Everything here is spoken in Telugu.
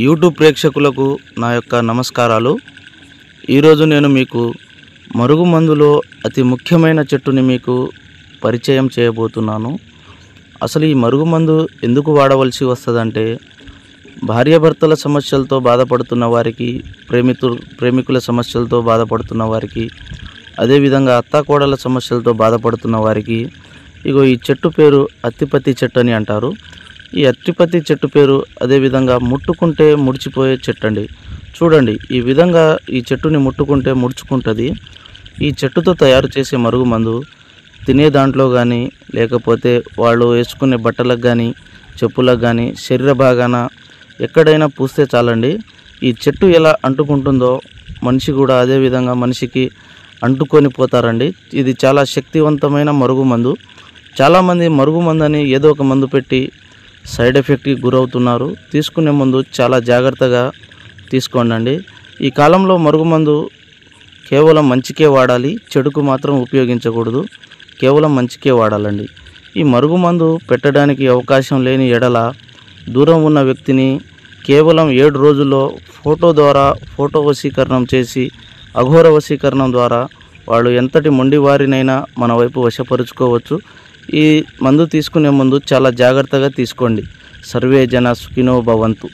యూట్యూబ్ ప్రేక్షకులకు నా యొక్క నమస్కారాలు. ఈరోజు నేను మీకు మరుగుమందులో అతి ముఖ్యమైన చెట్టుని మీకు పరిచయం చేయబోతున్నాను. అసలు ఈ మరుగుమందు ఎందుకు వాడవలసి వస్తుందంటే, భార్యాభర్తల సమస్యలతో బాధపడుతున్న వారికి, ప్రేమికుల సమస్యలతో బాధపడుతున్న వారికి, అదేవిధంగా అత్తాకోడల సమస్యలతో బాధపడుతున్న వారికి ఇగో ఈ చెట్టు పేరు అత్తిపత్తి చెట్టు అని అంటారు. ఈ అత్తిపత్తి చెట్టు పేరు అదేవిధంగా ముట్టుకుంటే ముడిచిపోయే చెట్టు అండి. చూడండి, ఈ విధంగా ఈ చెట్టుని ముట్టుకుంటే ముడుచుకుంటుంది. ఈ చెట్టుతో తయారు చేసే మరుగుమందు తినే దాంట్లో కానీ, లేకపోతే వాళ్ళు వేసుకునే బట్టలకు కానీ, చెప్పులకు కానీ, శరీర భాగాన ఎక్కడైనా పూస్తే చాలండి. ఈ చెట్టు ఎలా అంటుకుంటుందో మనిషి కూడా అదేవిధంగా మనిషికి అంటుకొని పోతారండి. ఇది చాలా శక్తివంతమైన మరుగుమందు. చాలామంది మరుగుమందు అని ఏదో ఒక మందు పెట్టి సైడ్ ఎఫెక్ట్కి గురవుతున్నారు. తీసుకునే ముందు చాలా జాగ్రత్తగా తీసుకోండి. ఈ కాలంలో మరుగుమందు కేవలం మంచికే వాడాలి, చెడుకు మాత్రం ఉపయోగించకూడదు. కేవలం మంచికే వాడాలండి. ఈ మరుగుమందు పెట్టడానికి అవకాశం లేని ఎడల దూరం ఉన్న వ్యక్తిని కేవలం 7 రోజుల్లో ఫోటో వశీకరణం చేసి, అఘోర వశీకరణం ద్వారా వాళ్ళు ఎంతటి మొండి వారినైనా మన వైపు వశపరుచుకోవచ్చు. ఈ మందు తీసుకునే ముందు చాలా జాగ్రత్తగా తీసుకోండి. సర్వే జన సుఖినో భవంతు.